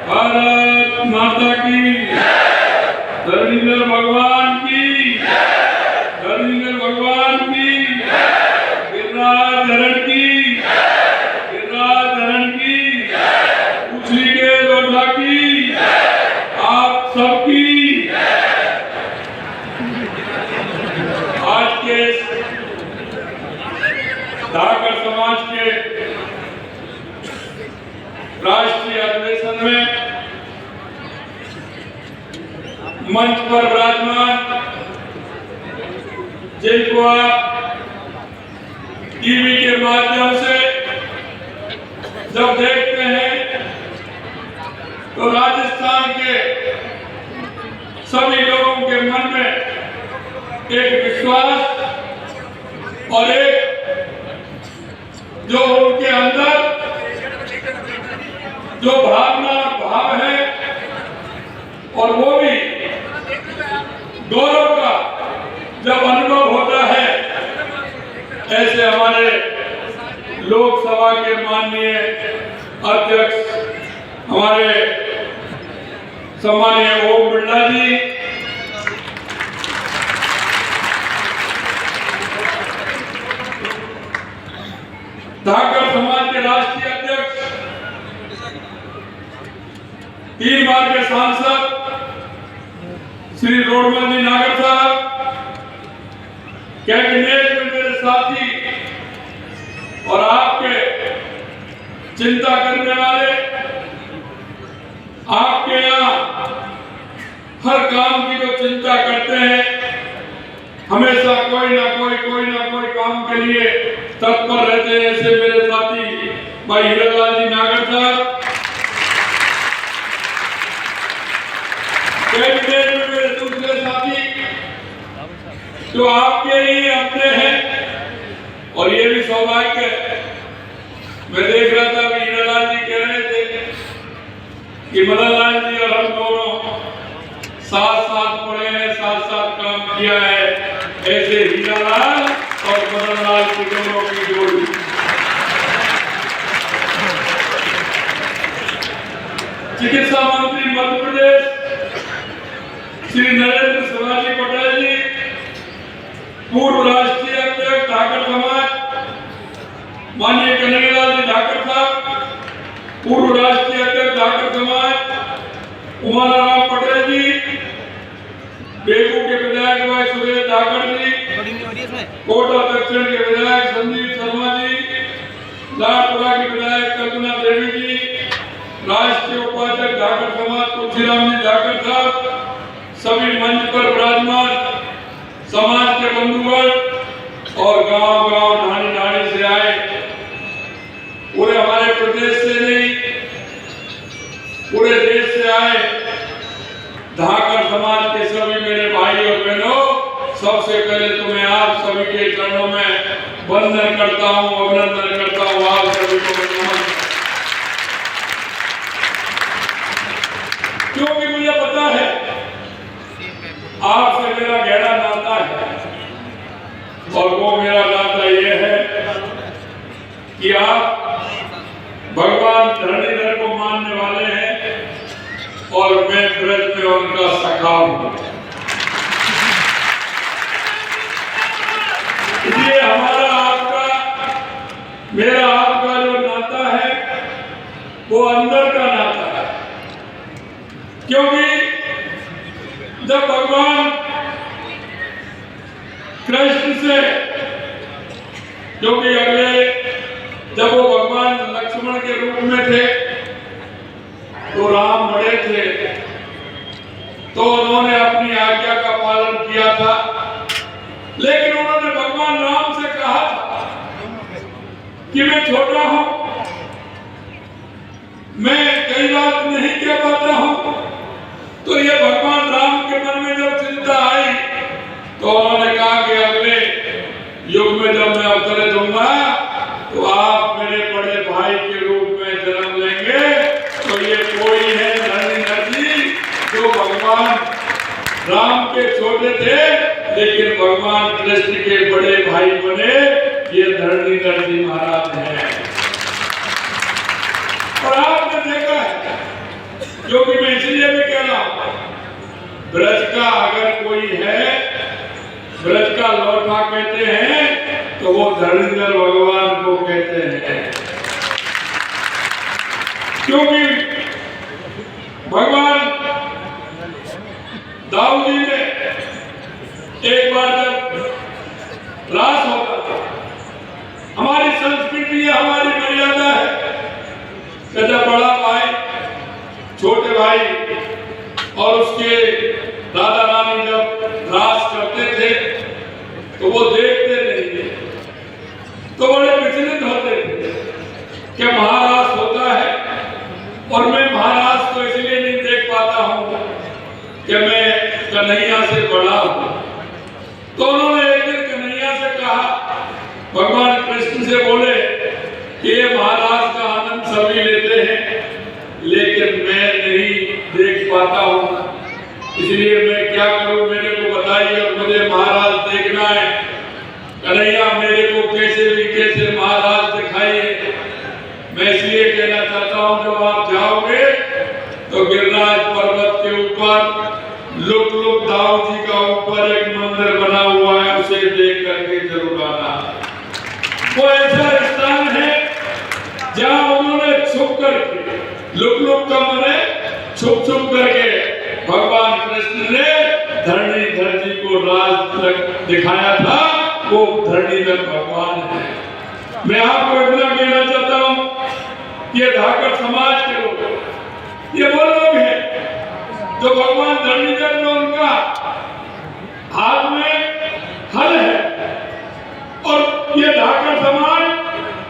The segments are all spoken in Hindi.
भारत माता की धरणीधर भगवान की धरणीधर भगवान की गिरिराज धरण की गिरिराज धरण की उछली के लोढ़ा की आप सबकी आज के धाकर समाज के राष्ट्रीय अधिवेशन में मंच पर विराजमान जिनको आप टीवी के माध्यम से जब देखते हैं तो राजस्थान के सभी लोगों के मन में एक विश्वास और एक जो उनके अंदर जो भावना भाव है और वो भी गौरव का जब अनुभव होता है, ऐसे हमारे लोकसभा के माननीय अध्यक्ष हमारे सम्मानीय ओम बिरला जी, धाकर समाज के राष्ट्रीय अध्यक्ष, 3 बार के सांसद श्री रोडमल जी नागर साहब, कैबिनेट में मेरे साथी और आपके चिंता करने वाले, आपके यहाँ हर काम की जो चिंता करते हैं, हमेशा कोई ना कोई काम के लिए तत्पर रहते हैं, ऐसे मेरे साथी भाई हीरालाल जी नागर साहब, कैबिनेट में मेरे दूसरे साथी जो आपके ही अपने हैं। और ये भी सौभाग्य मैं देख रहा था कि हीरालाल जी कह रहे थे कि मदन लाल जी और हम दोनों साथ साथ पढ़े हैं, साथ साथ काम किया है, ऐसे हीरालाल और मदन लाल की दोनों की जोड़ी। चिकित्सा मंत्री मध्य प्रदेश श्री नरेंद्र शिवाजी पटेल जी, पूर्व राष्ट्रीय अध्यक्ष धाकर समाज माननीय कन्हैयालाल जी धाकर साहब, पूर्व राष्ट्रीय अध्यक्ष धाकर समाज उमाराम पटेल जी, बेगू के विधायक भाई सुरेश धाकर जी, कोटा दक्षिण के विधायक संदीप शर्मा जी, लालपुरा की विधायक कल्पना देवी जी, राष्ट्रीय उपाध्यक्ष धाकर समाज तुलसीराम जी धाकर साहब, सभी मंच पर विराजमान समाज के बंधुगण और गांव-गांव ढाणी-ढाणी से आए, पूरे हमारे प्रदेश से नहीं पूरे देश से आए धाकर समाज के सभी मेरे भाई और बहनों, सबसे पहले तो मैं आप सभी के चरणों में वंदन करता हूं, अभिनंदन करता हूं, आप सभी को नमस्कार। क्योंकि मुझे पता है आपसे मेरा गहरा नाता है और वो मेरा नाता ये है कि आप भगवान धरणीधर को मानने वाले हैं और मैं ब्रज में उनका सखा हूं। इसलिए हमारा आपका मेरा आपका जो नाता है वो अंदर का नाता है, क्योंकि जब भगवान कृष्ण से जो कि अगले जब वो भगवान लक्ष्मण के रूप में थे तो राम बड़े थे, तो उन्होंने अपनी आज्ञा का पालन किया था, लेकिन उन्होंने भगवान राम से कहा था कि मैं छोटा हूं, मैं कई बात नहीं कह पाता हूं। तो ये भगवान राम के मन में जब चिंता आई तो उन्होंने कहा कि अगले युग में जब मैं अवतरित दूंगा तो आप मेरे बड़े भाई के रूप में जन्म लेंगे। तो ये कोई है धरणीधर जी जो भगवान राम के छोटे थे लेकिन भगवान कृष्ण के बड़े भाई बने, ये धरणीधर जी महाराज हैं। और आपने देखा है क्योंकि मैं इसलिए भी कह रहा हूं, ब्रज का अगर कोई है, ब्रज का लौटा कहते हैं तो वो धरणीधर भगवान को कहते हैं। क्योंकि भगवान दाऊद जी ने एक बार जब रास होता था, हमारी संस्कृति है, हमारी मर्यादा है कि जब बड़ा भाई छोटे भाई और उसके दादा रानी जब रास करते थे तो वो देखते नहीं थे, तो बड़े विचलित होते थे कि महाराज होता है और मैं महाराज को इसलिए नहीं देख पाता हूं कि मैं कन्हैया से बड़ा हूं। तो उन्होंने एक दिन कन्हैया से कहा, भगवान कृष्ण से बोले कि ये महाराज का आनंद सभी लेते हैं लेकिन मैं नहीं देख पाता हूं, इसलिए मैं क्या करूं, मेरे को बताइए और मुझे महाराज देखना है। कन्हैया मेरे को कैसे महाराज दिखाइए। मैं इसलिए कहना चाहता हूं, जब आप जाओगे तो गिरिराज पर्वत के ऊपर लुक दाऊद जी का ऊपर एक मंदिर बना हुआ है, उसे देख करके जरूर आना। वो ऐसा स्थान है जहां उन्होंने छुप करके लुक का मने छुप करके भगवान कृष्ण ने धरणीधर जी को राज दिखाया था, वो धरणीधर भगवान है। मैं आपको इतना कहना चाहता हूं, ये धाकड़ समाज के लोग, ये वो लोग हैं जो भगवान धरणीधर में उनका हाथ में हल है, और ये धाकड़ समाज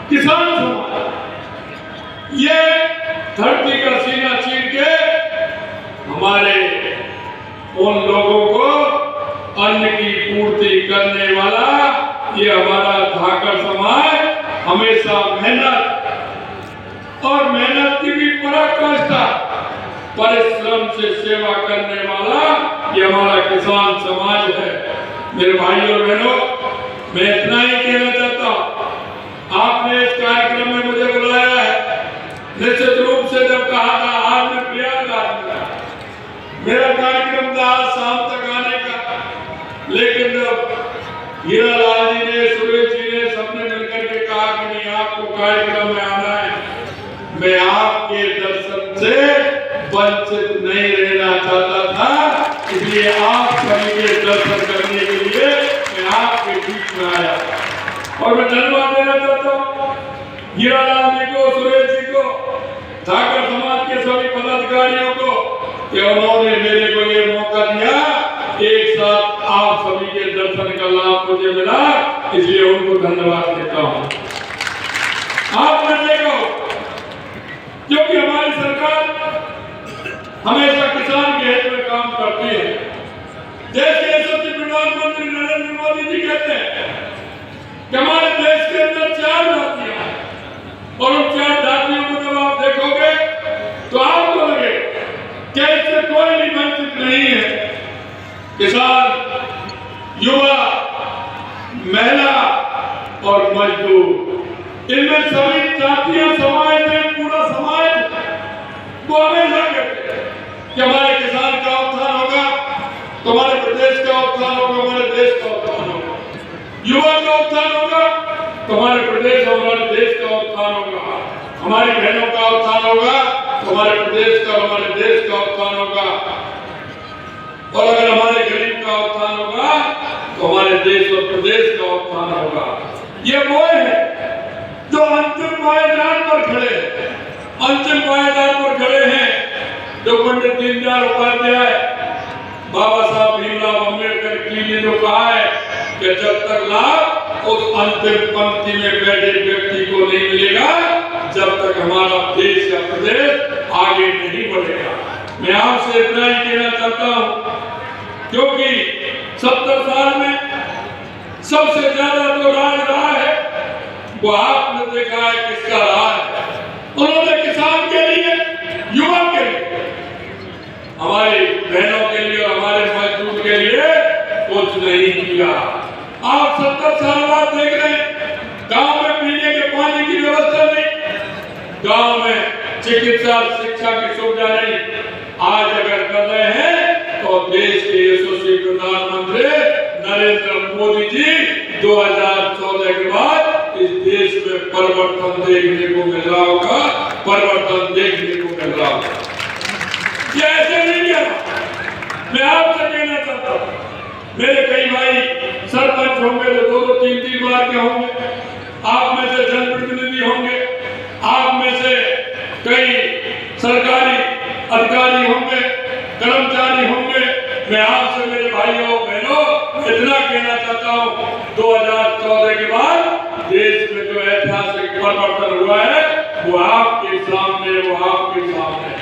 किसान समाज, ये धरती का सीना चीर के हमारे उन लोगों को अन्न की पूर्ति करने वाला ये हमारा धाकड़ समाज हमेशा मेहनत की भी पराकाष्ठा, परिश्रम से सेवा करने वाला ये हमारा किसान समाज है। मेरे भाइयों और बहनों, मैं इतना ही कहना चाहता हूं, आपने इस कार्यक्रम में मुझे बुलाया है, निश्चित रूप से जब कहा था आज मैं प्रयागराज में, मेरा कार्यक्रम था आज शाम तक आने का, लेकिन जब हीरालाल जी ने, सुरेश जी ने, सबने मिलकर के कहा कि नहीं आपको कार्यक्रम में आना है, मैं आपके दर्शन से वंचित नहीं रहना चाहता था, इसलिए आप सभी के दर्शन करने के लिए मैं आपके बीच में आया। और मैं धन्यवाद देना चाहता हूँ हीरालाल जी को, सुरेश जी को, धाकड़ समाज के सभी पदाधिकारियों को कि उन्होंने मेरे को ये मौका दिया, एक साथ आप सभी के दर्शन का लाभ मुझे मिला, इसलिए उनको धन्यवाद देता हूँ। आपने देखो, क्योंकि हमारी सरकार हमेशा किसान के हित में काम करती है। देश के यशस्वी प्रधानमंत्री नरेंद्र मोदी जी कहते हैं कि हमारे देश के अंदर 4 जातियां हैं, और उन 4 जातियों को जब आप देखोगे तो आपको लगे कि इससे कोई भी वंचित नहीं है। किसान, युवा, महिला और मजदूर, इनमें सभी जातियां समाज में, पूरा समाज को हमेशा कहते हैं कि हमारे किसान का उत्थान होगा तो हमारे प्रदेश का उत्थान होगा, हमारे देश का उत्थान होगा। युवा का उत्थान होगा तो हमारे प्रदेश और हमारे देश का उत्थान होगा। हमारी बहनों का उत्थान होगा तो हमारे प्रदेश का, हमारे देश का उत्थान होगा। और अगर हमारे गरीब का उत्थान होगा तो हमारे देश और प्रदेश का उत्थान होगा। ये वो है जो अंतिम पायदान पर खड़े हैं, अंतिम पायदान पर खड़े हैं, जो पंडित दीनदयाल उपाध्याय, बाबा साहब भीमराव अम्बेडकर जी ने जो कहा है कि जब तक लाभ उस अंतिम पंक्ति में बैठे व्यक्ति को नहीं मिलेगा, जब तक हमारा देश या प्रदेश आगे नहीं बढ़ेगा। मैं आपसे इतना ही कहना चाहता हूँ, क्योंकि 70 साल में सबसे ज्यादा जो राज रहा है वो आपने देखा है किसका रहा है। उन्होंने किसान के लिए, युवा के लिए, हमारी बहनों के लिए और हमारे मजदूर के लिए कुछ नहीं किया। आप 70 साल बाद देख रहे हैं गांव में पीने के पानी की व्यवस्था नहीं, गांव में चिकित्सा शिक्षा की सुविधा नहीं, देखने को मिल रहा होगा, परिवर्तन देखने को मिल रहा होगा। ये ऐसे नहीं किया। मैं आपसे कहना चाहता हूँ, मेरे कई भाई सरपंच होंगे तो 2-3 बार के होंगे, आप में से जनप्रतिनिधि होंगे, आप में से कई सरकारी अधिकारी होंगे, कर्मचारी होंगे। मैं आपसे मेरे भाइयों बहनों इतना कहना चाहता हूँ, 2014 के बाद देश में जो ऐतिहासिक परिवर्तन हुआ है वो आपके सामने, वो आपके सामने।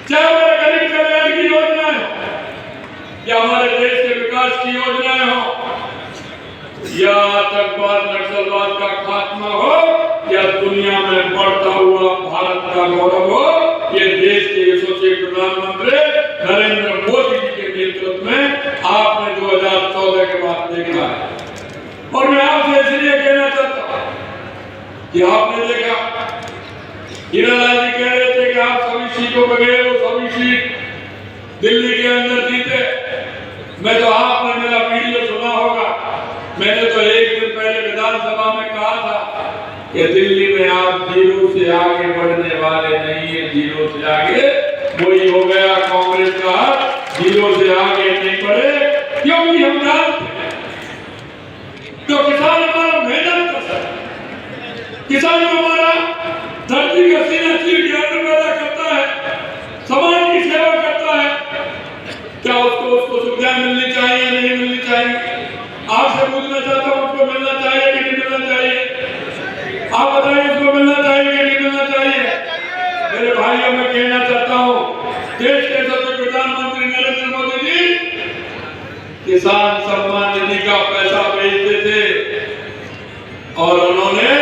चाहे हमारे गरीब कल्याण की योजनाएं हो, या हमारे देश के विकास की योजनाएं हो, या आतंकवाद नक्सलवाद का खात्मा हो, या दुनिया में बढ़ता हुआ भारत का गौरव हो, ये देश के यशस्वी प्रधानमंत्री नरेंद्र मोदी जी के नेतृत्व में आपने 2014 के बाद देखा है। और मैं आपसे इसलिए कहना चाहता हूं कि आपने देखा, हीरालाल जी कह रहे थे कि आप सभी सीटों पर गए, वो सभी सीट दिल्ली के अंदर जीते। मैं तो आपने मेरा वीडियो सुना होगा, मैंने तो एक दिन पहले विधानसभा में कहा था कि दिल्ली में आप जीरो से आगे बढ़ने वाले नहीं है, जीरो से आगे वही हो गया कांग्रेस का, जीरो से आगे नहीं बढ़े। क्योंकि हम जानते हैं तो किसान हमारा मेहनत करता है, किसान हमारा धरती का सीना चीर के अन्न पैदा करता है, समाज की सेवा करता है। क्या उसको सुविधा मिलनी चाहिए, नहीं मिलनी चाहिए? आपसे पूछना चाहता हूँ, उसको मिलना चाहिए कि नहीं मिलना चाहिए? आप बताइए, उसको मिलना चाहिए कि नहीं मिलना चाहिए? मेरे भाइयों, मैं कहना चाहता हूँ, देश के सभी प्रधानमंत्री नरेंद्र मोदी जी किसान सम्मान निधि का पैसा भेजते थे और उन्होंने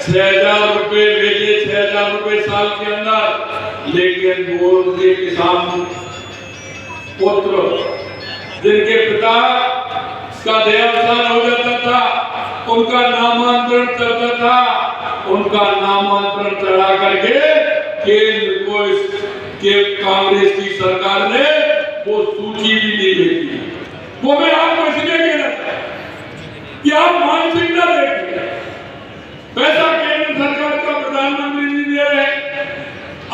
6,000 रुपए भेजे, 6,000 रुपए साल के अंदर। लेकिन वो उनके किसान पुत्र जिनके पिता का देहांत हो जाता था, उनका नामांतरण करता था, उनका नामांतरण चढ़ा करके केंद्र को कांग्रेस की सरकार ने वो सूची भी नहीं भेजी। वो मैं आपको इसलिए कह रहा था कि आप मानसिकता देखिए, पैसा केंद्र सरकार का प्रधानमंत्री नहीं दे रहे,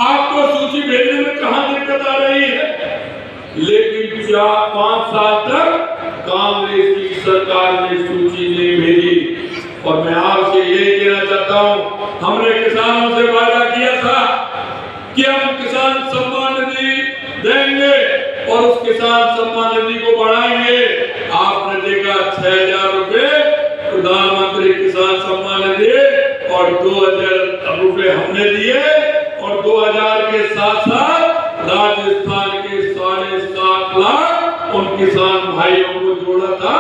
आपको सूची भेजने में कहां दिक्कत आ रही है? लेकिन 4-5 साल तक कांग्रेस की सरकार ने सूची नहीं भेजी। और मैं आपसे ये कहना चाहता हूं, हमने किसानों से वादा किया था कि हम किसान सम्मान निधि देंगे और उस किसान सम्मान निधि को बढ़ाएंगे। आपने देखा 6,000 रुपए प्रधानमंत्री किसान सम्मान निधि और 2,000 रुपए हमने दिए, और 2,000 के साथ साथ राजस्थान के 7.5 लाख उन किसान भाइयों को जोड़ा था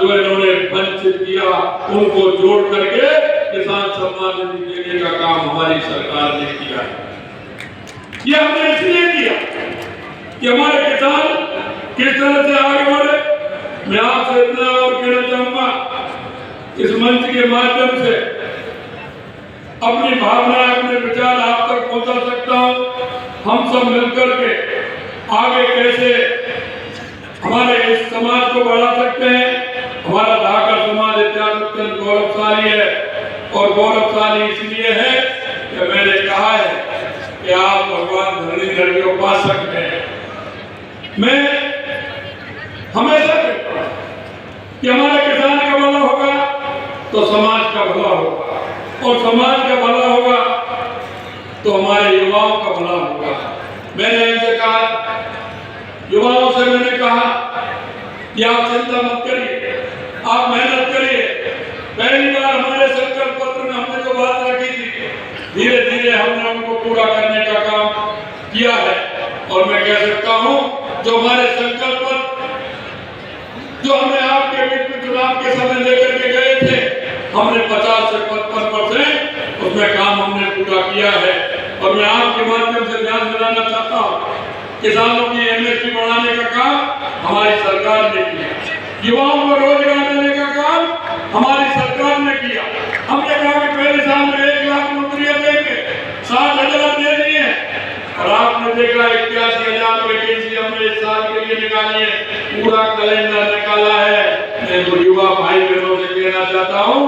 जो इन्होंने वंचित किया, उनको जोड़ करके किसान सम्मान निधि देने का काम हमारी सरकार ने किया है। ये हमने इसलिए किया कि हमारे किसान किस तरह से आगे बढ़े। मैं आपसे इतना और कहना चाहूंगा, इस मंच के माध्यम से अपनी भावनाएं, अपने विचार आप तक पहुंचा सकता हूं। हम सब मिलकर के आगे कैसे हमारे इस समाज को बढ़ा सकते हैं। हमारा धाकर समाज इतिहास अत्यंत गौरवशाली है, और गौरवशाली इसलिए है कि मैंने कहा है कि आप भगवान धरणीधर के उपासक हैं। मैं हमेशा कहता हूं कि हमारे किसान का भला होगा तो समाज का भला होगा, और समाज का भला होगा तो हमारे युवाओं का भला होगा। मैंने इनसे कहा, युवाओं से मैंने कहा कि आप चिंता मत करिए, आप मेहनत करिए। पहली बार हमारे संकल्प पत्र में हमने जो बात रखी थी, धीरे धीरे हमने उनको पूरा करने का काम किया है। और मैं कह सकता हूं, जो हमारे संकल्प पत्र जो हमने आपके बीच में चुनाव के समय लेकर के गए थे, हमने 50 से 55% उसमें काम हमने पूरा किया है। और मैं आपके माध्यम से ध्यान दिलाना चाहता हूँ, किसानों की एमएसपी बढ़ाने का काम हमारी सरकार ने किया, युवाओं को रोजगार देने का काम हमारी सरकार ने किया। हमने कहा कि पहले साल में 1 लाख नौकरियां देंगे, 60,000 दे दी है, और आपने देखा 81,000 वैकेंसी हमने इस साल के लिए निकाली है, पूरा कैलेंडर निकाला है। मैं तो युवा भाई बहनों से कहना चाहता हूँ,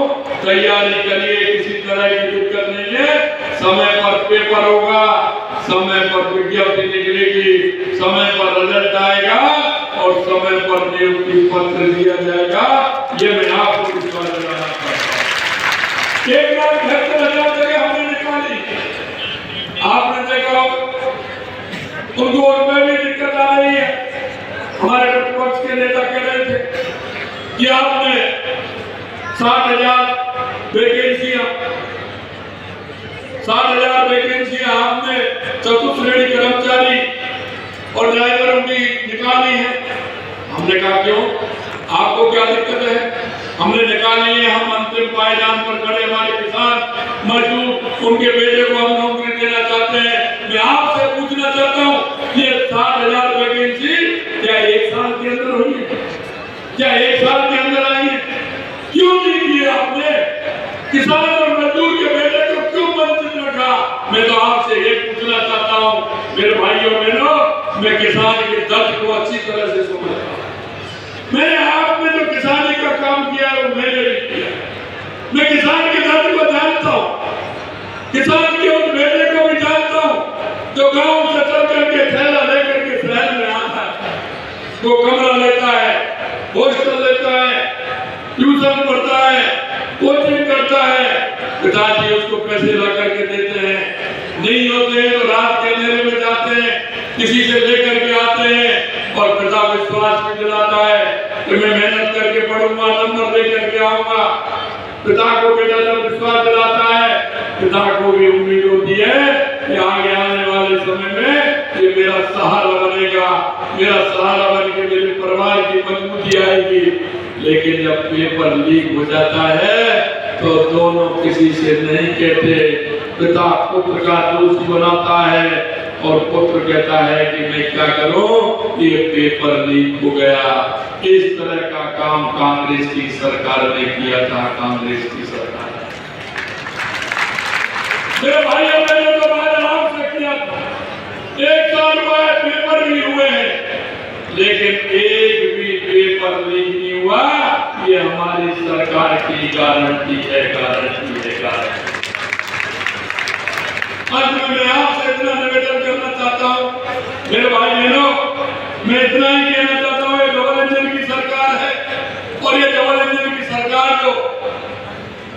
तैयारी करिए, किसी तरह की दिक्कत नहीं है। समय पर पेपर होगा, समय पर विज्ञप्ति निकलेगी, समय पर रिजल्ट आएगा और समय पर नियुक्ति पत्र दिया जाएगा। ये मैं आपको विश्वास दिलाना चाहता हूँ। 1,72,000 जगह हमने निकाली, आपने देखा उनको उनमें भी दिक्कत आ रही है। हमारे प्रतिपक्ष के नेता कह रहे थे कि आपने 60,000 वैकेंसियां आपने चतुर्थ श्रेणी कर्मचारी और ड्राइवरों की निकाली है। हमने कहा क्यों, आपको क्या दिक्कत है? हमने निकाली है, हम अंतिम पायदान पर खड़े, हमारे किसान मजदूर उनके बेटे को हम नौकरी देना चाहते हैं। मैं आपसे पूछना चाहता हूँ, ये 60,000 वैकेंसी क्या 1 साल के अंदर हुई है? क्या 1 साल के अंदर आई है? क्यों नहीं किए आपने? किसान और मजदूर के बेटे को क्यों वंचित रखा? मैं तो आपसे ये पूछना चाहता हूँ मेरे भाइयों बहनों, मैं किसान के दर्द को अच्छी तरह से समझता हूँ। मैंने आपने जो किसानी का काम किया है वो मैंने भी किया। मैं किसान के दर्द को जानता हूँ, किसान के उस बेटे को भी जानता हूँ जो गांव से चल करके थैला लेकर के शहर में आता है, वो कमरा लेता है, हॉस्टल लेता है, ट्यूशन पढ़ता है, कोचिंग करता है, पिताजी उसको पैसे ला करके देते हैं। नहीं होते हैं तो रात के अंधेरे में जाते हैं, किसी से लेकर के आते हैं और पिता विश्वास भी दिलाता है कि मैं मेहनत करके पढ़ूंगा, नंबर लेकर के आऊंगा। पिता को बेटा जब विश्वास दिलाता है, पिता को भी उम्मीद होती है कि आगे आने वाले समय में ये मेरा सहारा बनेगा, मेरा सहारा बन के मेरे परिवार की मजबूती आएगी। लेकिन जब पेपर लीक हो जाता है तो दोनों किसी से नहीं कहते, पिता पुत्र का दोषी बनाता है और पुत्र कहता है कि मैं क्या करूं, ये पेपर लीक हो गया। इस तरह का काम कांग्रेस की सरकार ने किया था। कांग्रेस की सरकार मेरे भाइयों ने तो आराम से किया था। 1 साल हुआ है, पेपर भी हुए हैं, लेकिन एक भी पेपर लीक नहीं हुआ। ये हमारी सरकार की गारंटी है, गारंटी है, गारंटी। आज मैं आपसे इतना निवेदन करना चाहता हूँ मेरे भाई बहनों, मैं इतना ही कहना चाहता हूँ, ये डबल इंजन की सरकार है और ये डबल इंजन की सरकार को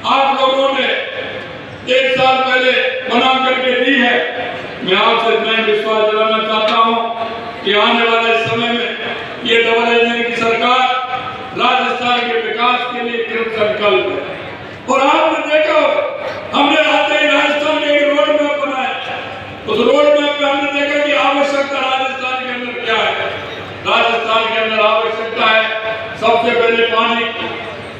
आप लोगों ने 1 साल पहले बना करके दी है। मैं आपसे इतना ही विश्वास दिलाना चाहता हूँ कि आने वाले समय में ये डबल इंजन की सरकार राजस्थान के विकास के लिए कृत संकल्प है। और आपने देखा हमने आते ही राजस्थान में एक रोड मैप बनाया। उस रोड मैप में हमने देखा कि आवश्यकता राजस्थान के अंदर क्या है। राजस्थान के अंदर आवश्यकता है सबसे पहले पानी।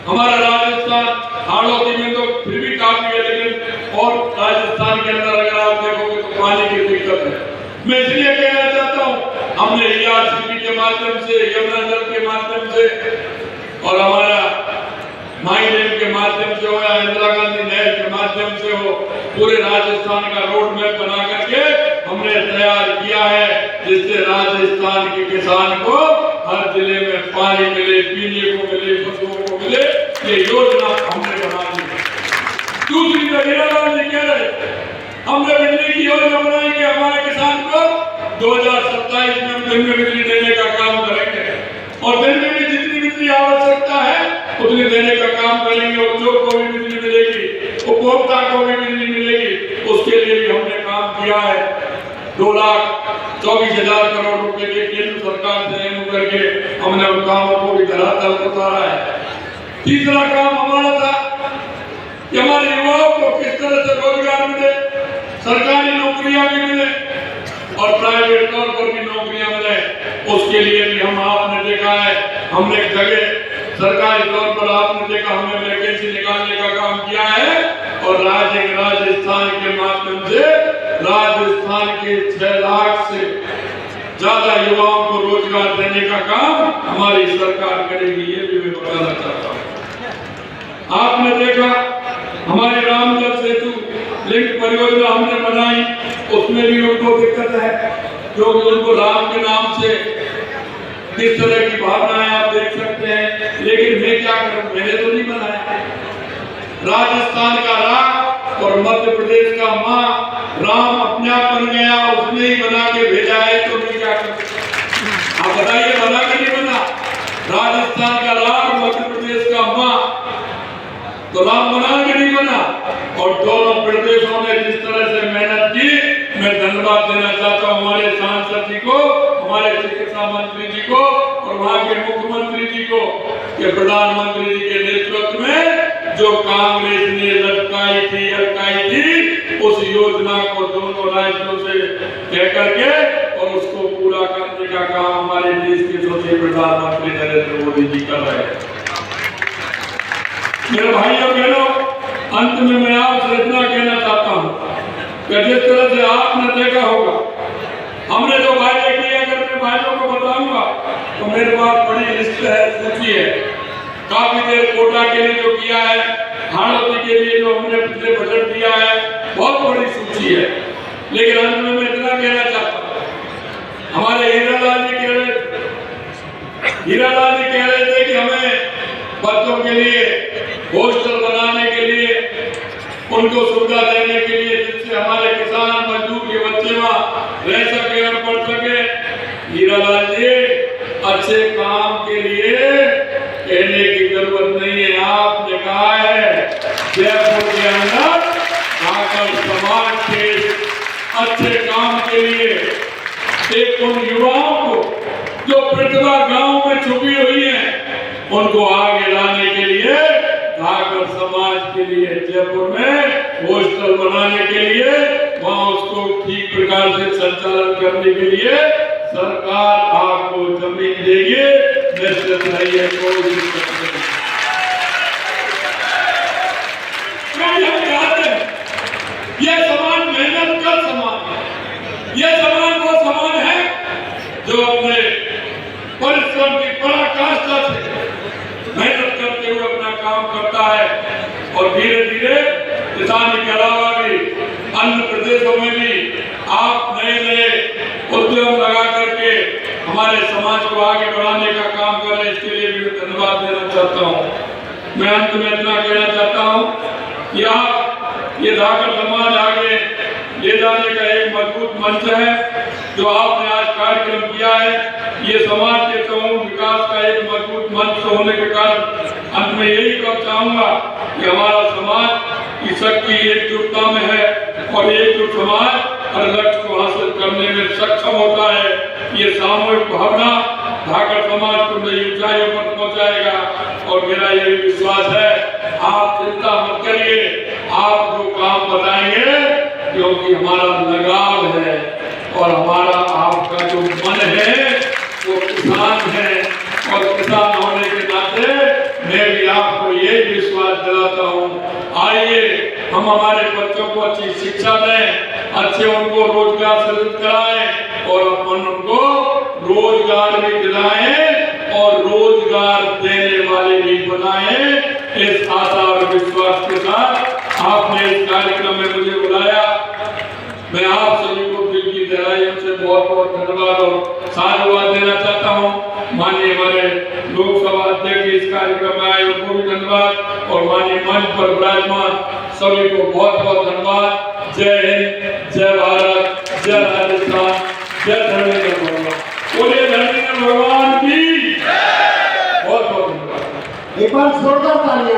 हमारा राजस्थान हाड़ोती में तो फिर भी काफी है, लेकिन और राजस्थान के अंदर अगर आप देखोगे तो पानी की दिक्कत है। मैं इसलिए कहना चाहता हूँ, हमने ERCP के माध्यम से, यमुना जल के माध्यम से और हमारा माई डैम के माध्यम से हो या इंदिरा गांधी नहर के माध्यम से हो, पूरे राजस्थान का रोड मैप बना करके हमने तैयार किया है, जिससे राजस्थान के किसान को हर जिले में पानी मिले, पीने को मिले, फसलों को मिले। ये योजना हमने बना दी। दूसरी जगह कह रहे हमने बिजली की योजना बनाई कि हमारे किसान को 2027 में हम दिन में बिजली देने का काम करेंगे और दिन में भी जितनी बिजली आवश्यकता है उतनी देने का काम करेंगे। उद्योग को भी बिजली मिलेगी, उपभोक्ता को भी बिजली मिलेगी, उसके लिए भी हमने काम किया है। 2,24,000 करोड़ रुपए के केंद्र सरकार से एमओयू करके हमने उन कामों को भी धरातल पर उतारा है। तीसरा काम हमारा था कि हमारे युवाओं को किस तरह से रोजगार मिले, सरकारी नौकरियां भी मिले और प्राइवेट तौर पर भी नौकरियां मिले। उसके लिए भी हम आपने देखा है, हमने जगह सरकारी तौर पर आपने देखा हमने वैकेंसी निकालने का काम किया है और राजस्थान के माध्यम से राजस्थान के 6 लाख से ज्यादा युवाओं को रोजगार देने का काम हमारी सरकार करेगी। ये भी मैं बताना चाहता हूँ। आपने देखा हमारी रामजल सेतु लिंक परियोजना हमने बनाई, उसमें भी उनको दिक्कत है क्योंकि उनको राम के नाम से किस तरह की भावनाएं आप देख सकते हैं। लेकिन मैं क्या करूं, मैंने तो नहीं बनाया, राजस्थान का राम और मध्य प्रदेश का माँ। राम अपने आप बन गया, उसने ही बना के भेजा है, तो मैं क्या करूं? आप बताइए, बना के नहीं बना? राजस्थान का राम, मध्य प्रदेश का माँ, तो राम बना के नहीं बना। और दोनों प्रदेशों ने जिस तरह से मेहनत की, मैं धन्यवाद देना चाहता हूँ हमारे सांसद जी को, हमारे चिकित्सा मंत्री जी को और वहाँ के मुख्यमंत्री जी को, कि प्रधानमंत्री जी के नेतृत्व में जो कांग्रेस ने लटकाई थी उस योजना को दोनों राज्यों से तय करके और उसको पूरा करने का काम हमारे देश के यशस्वी प्रधानमंत्री नरेंद्र मोदी जी कर रहे हैं। मेरे भाइयों बहनों, अंत में मैं आपसे इतना कहना चाहता हूँ कि जिस तरह से आपने देखा होगा, हमने जो वायदे किए, अगर मैं भाइयों को बताऊंगा तो मेरे पास बड़ी लिस्ट है, सूची है। काफी देर कोटा के लिए जो किया है, हाड़ौती के लिए जो हमने पिछले बजट दिया है, बहुत बड़ी सूची है। लेकिन अंत में मैं इतना कहना चाहता हूँ, हमारे हीरालाल जी कह रहे थे कि हमें बच्चों के लिए हॉस्टल बनाने के लिए, उनको सुविधा देने के लिए, जिससे हमारे किसान मजदूर के बच्चे वहाँ रह सके और पढ़ सके। हीरालाल जी, अच्छे काम के लिए कहने की जरूरत नहीं है, आपने कहा है जयपुर के अंदर आकर समाज के अच्छे काम के लिए एक उन युवाओं को जो प्रतिभा गांव में छुपी हुई है, उनको आगे लाने के लिए, आकर समाज के लिए जयपुर में हॉस्टल बनाने के लिए, वहां उसको ठीक प्रकार से संचालन करने के लिए सरकार आपको जमीन देगी, निश्चित नहीं है, कोई दिक्कत नहीं। ये समान मेहनत का समान है, ये समान वो समान है जो अपने परिश्रम की पराकाष्ठा से मेहनत करते हुए अपना काम करता है और धीरे धीरे किसानी के अलावा भी अन्य प्रदेशों में भी आप नए नए उद्यम लगा करके हमारे समाज को आगे बढ़ाने का काम कर रहे हैं। इसके लिए भी धन्यवाद देना चाहता हूँ। मैं अंत में इतना कहना चाहता हूँ कि आप ये धाकड़ समाज आगे ले जाने का एक मजबूत मंच है जो आपने आज कार्यक्रम किया है। ये समाज के समूह विकास का एक मजबूत मंच होने के कारण अंत में यही कहना चाहूंगा कि हमारा समाज की शक्ति एकजुटता में है और एकजुट समाज हर लक्ष्य को हासिल करने में सक्षम होता है। ये सामूहिक भावना धाकड़ समाज को नई ऊंचाइयों पर पहुंचाएगा और मेरा ये विश्वास है, आप चिंता मत करिए, आप जो काम बताएंगे, क्योंकि हमारा लगाव है और हमारा आपका जो मन है वो किसान है और किसान होने के नाते मैं भी आपको ये विश्वास दिलाता हूँ, आइए हम हमारे बच्चों को अच्छी शिक्षा दें, अच्छे उनको रोजगार सृजित कराएं और अपन उनको रोजगार भी दिलाएं और रोजगार देने वाले भी बनाएं। इस आशा और विश्वास के साथ आपने इस कार्यक्रम में मुझे बुलाया। मैं आप सभी को दिल की गहराइयों से बहुत बहुत धन्यवाद और साधुवाद देना चाहता हूँ। माननीय हमारे लोकसभा अध्यक्ष इस कार्यक्रम में आए उनको भी धन्यवाद और माननीय मंच पर विराजमान सभी को बहुत बहुत धन्यवाद। जय हिंद, जय भारत, जय राजस्थान, जय धर्मेंद्र भगवान। बोलिए धर्मेंद्र भगवान की बहुत बहुत धन्यवाद। एक बार जोरदार तालियां।